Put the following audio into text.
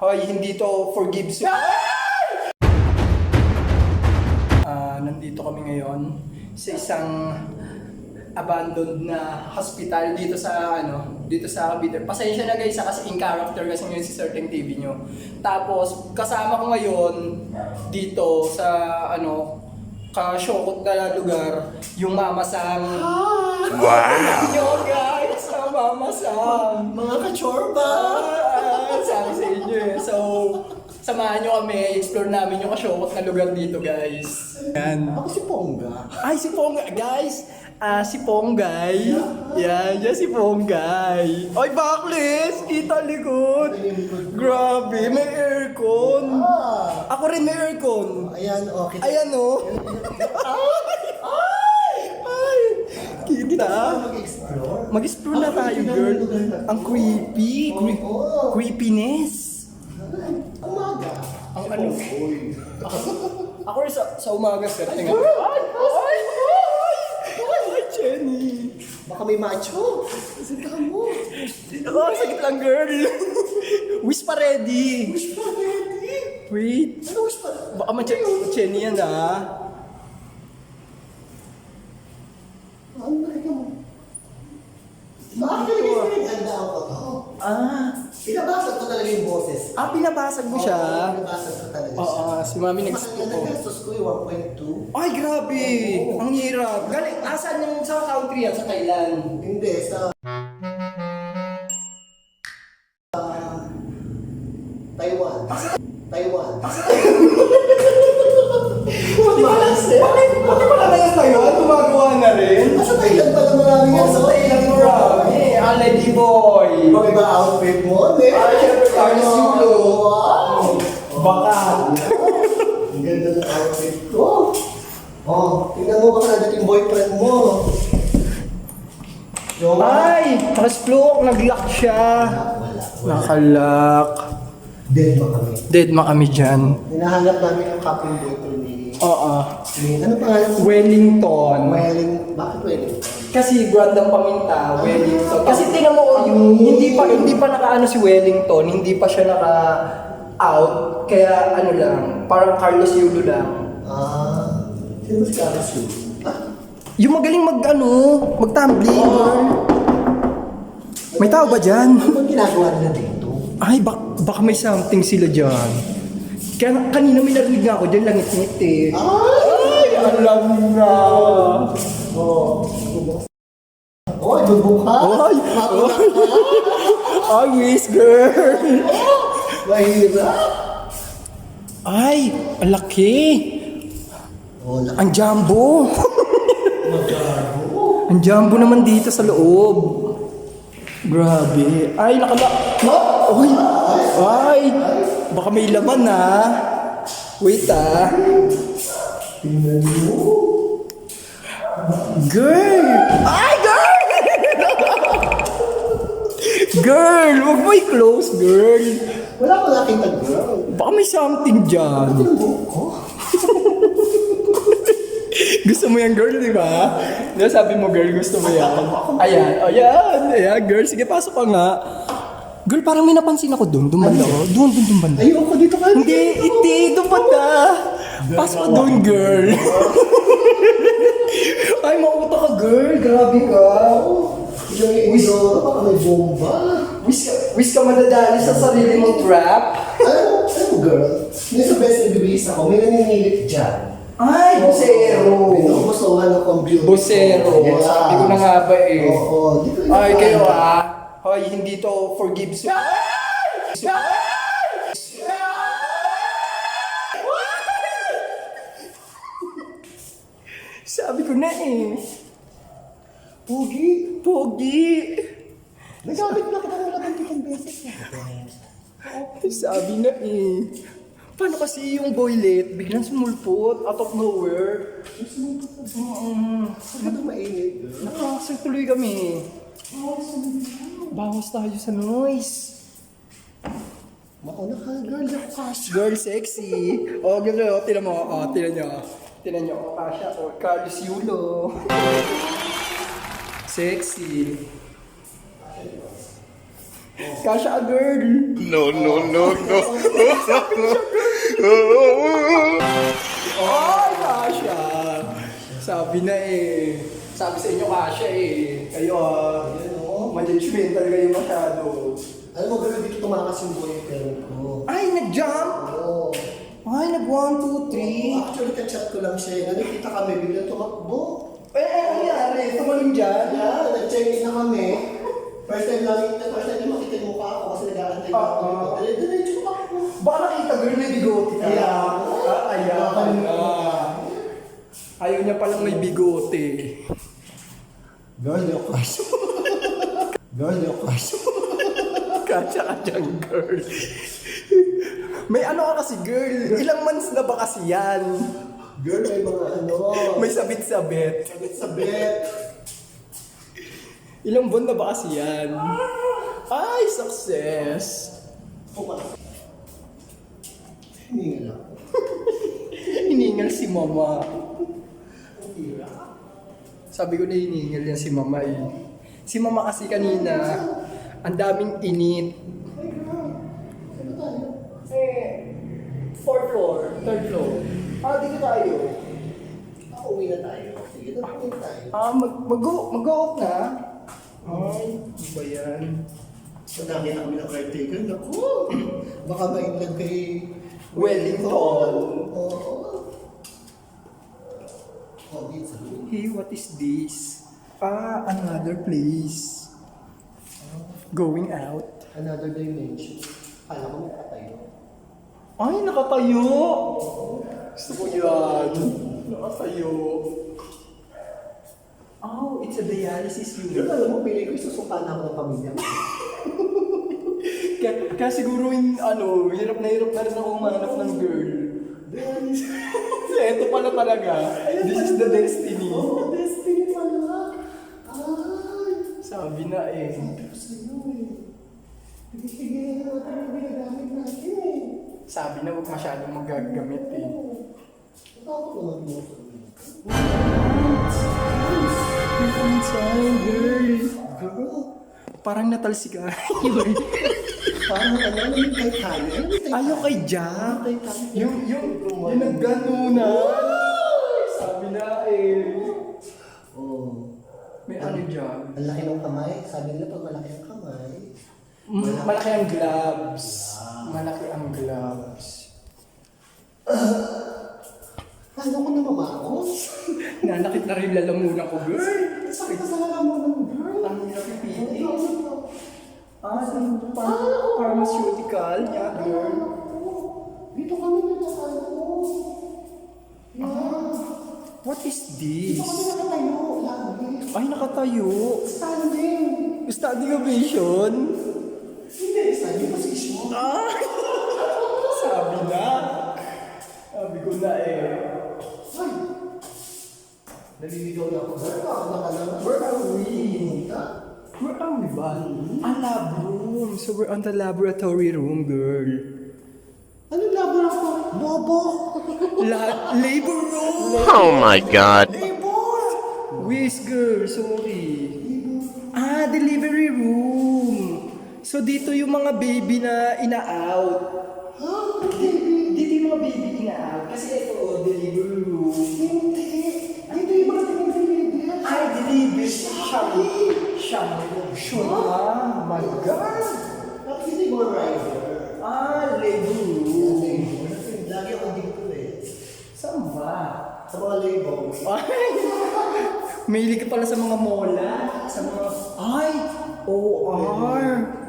Hoy, hindi to forgives you. Nandito kami ngayon sa isang abandoned na hospital dito sa Cavite. Pasensya na guys kasi in character kasi ngayon si Certain TV nyo. Tapos kasama ko ngayon dito sa ka-shokot na lugar, yung Mama Sam. Wow! Yo guys, Mama Sam. Mga kachorba! Sabi sa inyo eh. So, samahan nyo kami, explore namin yung ka-shokot na lugar dito guys. Yan. Ako si Pongga. Ay, si Ponggay. Guys, si Ponggay. Yan, si Ponggay. Ay, backless! Kita likod. Grabe, may aircon. Ako rin may aircon. Ayan, okay. Ayan o. Ay, kita. Mag-explore. Mag-explore na tayo, girl. Ang creepy. Creepiness. Umaga. Ang ano? Ako rin sa umaga, sir. Ay, Jenny. Baka may macho. Sitahan mo. Oh, sakit lang, girl. Wish pa ready. Wish pa ready. Wait. Ano wish pa? Baka Jenny yan, ah. Ano nakita mo? Bakit naganda ako to? Pinabasag ko talaga yung boses. Pinabasag mo siya? Oo, pinabasag ko talaga siya. Oo, si Mami Mas nagastos ko yung 1.2. Ay, grabe. Ang hirap. Galing, asan yung sa country yan? Sa Thailand? Hindi, sa Taiwan. Taiwan. Pati pala na yan tayo, gumagawa na rin. Sa Thailand pala maraming yan. Sa Thailand marami. Lady boy. Bakit ba outfit mo? Ay, syempre, Carlos Yulo. Wow! Baka. Ang ganda ng outfit ko. Tingnan mo baka nandito yung boyfriend mo. Ay, nakasplook, nag-lock siya. Wala. Nakalock. Dead ba kami? Dead ma kami dyan. Hinahanap namin ang couple boyfriend ni... Oo. Ano pangalan mo? Wellington. Bakit Wellington? Kasi brandang paminta, Wellington. Kasi tingnan mo, yung hindi pa naka-ano si Wellington, hindi pa siya naka-out. Kaya ano lang, parang Carlos Yulo lang. Sino si Carlos Yulo? Yung magaling mag-tumbling, girl. May tao ba dyan? Ano bang ginagawa nila dito? Ay, baka may something sila dyan. Kaya kanina may narinig nga ako dyan, langit-ngit eh. Ay! Alam na. Oy, bubuka! Ay! Mauna ka! Ay, yes, girl. Mahirap! Ay, ang laki. Laki. Ang jumbo. Magkano? Ang jumbo naman dito sa loob. Grabe. Ay, Ay! Ay! Baka may laman Wait Tingnan mo! Girl! Ay, girl! Girl, huwag mo i-close, girl. Wala ko nakita, girl. Baka may something dyan. Yung buhok ko? Gusto mo yan, girl, di ba? Diba sabi mo, girl, gusto mo yan? Ayan, girl. Sige, pasok ka nga. Girl, parang may napansin ako doon. Doon banda ko. Doon banda. Ayoko dito ka. Hindi, doon banda. Pasok ka doon, girl. Ay, mauto ka, girl. Grabe ka. Yung iso, baka may bomba. Wish ka madadali sa sarili mong trap. Alam mo, girl, may sa best nabibihis ako, may naninilit dyan. Ay, busero. Pinukusuhan ng computer. Busero. Yeah. Sabi ko na nga ba eh. Oo, di ko Ay, inapahan. kayo Hoy, hindi to forgives you. Sabi ko na eh. Pogi. Nagamit na kita ng 11 beses. Sabi na eh. Paano kasi yung boylet, biglang sumulpot out of nowhere. Bakit mainit? Nakakasal tuloy kami. Bawas tayo sa noise. Mauna ka, girl. Ako kasi. Girl sexy. Girl, tinan mo. Tinan nyo. Tinan nyo. Kasha. Carlos Yulo. Sexy. Kasha a girl. No, no, no, no. Ay, Kasha. Sabi na eh. Sabi sa inyo Kasha eh. Kayo management talaga yung masyado. Alam mo, pero dito tumakas yung boyfriend ko. Ay, nag-jump! Oo. Ay, nag-1, 2, 3. Actually, ka-chat ko lang siya. Nakikita kami, biglang tumakbo. Ano nangyari? Tumalong dyan? Yeah, nag-check-in na kami. First time na makita yung mukha ako kasi nag-aantay na ako. Diretso ako. Baka nakita girl, may bigote ka. Ayan na. Ayaw niya palang may bigote. Girl, yung kaso. Girl, yung kaso. Kasha ka dyan, girl. May ano ka kasi, girl. Ilang months na ba kasi yan? Girl, may mga ano. May sabit-sabit. Sabit-sabit. Ilang buwan na ba kasi yan? Ay, success! Hindi nga lang. Hiningal si mama. Ang tira. Sabi ko na hiningal yan si mama eh. Si mama kasi kanina, ang daming init. Ano tayo? Fourth floor, third floor. Dito tayo. Uwi na tayo. Sige, dapat tayo. Mag-go-off na. Ay, ano ba yan? So, nakita kami ng caretaker. Naku! Baka mainlag kay Wellington. Oo. Oh, dito. Hey, what is this? Another place. Going out. Another dimension. Kala ko nakatayo. Ay, nakatayo! Gusto ko yan. Nakatayo. Oh, it's a dialysis Pero unit. alam mo, pili ko isusuka na ako ng pamilya. Kaya siguro hirap na rin ako umanap ng girl. Ito pala talaga. This is the destiny. Oh, destiny pala. Ay. Sabi na eh. Pero sa'yo eh. Sige, natin yung ginagamit natin eh. Sabi na huwag masyadong magagamit eh. Ito ko naman mo sa You're inside, girl. Girl, Parang natalsika. parang ano yung Titanic? Ayaw kay Jack. Yung nagganunan. Sabi na eh. Oh. May ano dyan? Ang laki ng kamay. Sabi nila pag malaki ang kamay. Malaki ang gloves. Malaki ang gloves. Paano ko na mamakos? Nanakit na rin lalamunan ko, girl. Sakit na sa lalamunan, girl. Ang napipili. Pharmaceutical. Yeah, girl. Dito kami nakatayo. What is Dito this? kami nakatayo. Lagi. Ay, nakatayo. Standing. Standing ovation. Hindi, standing position. Ay! Sabi na. Sabi ko na eh. Ay! Naliligaw na ako. Saan ako nakalala? Where are we? Ha? Where are we ba? Lab room. So we're on the laboratory room, girl. Anong laboratory? Bobo! Labor room! Oh my god. Labor! Whiz, girl. Sorry. Delivery room. So dito yung mga baby na ina-out. Ha? Dito yung mga baby ina-out. Kasi ito, delivery room. Hindi. Dito yung mga tinitilibi. Ay, delivery. Sure. My God. Bakit hindi mo rider? Labor room. Lagi ako dito eh. Saan ba? Sa mga labor. Ay! Mahilig ka pala sa mga mola. Sa mga... Ay! OR!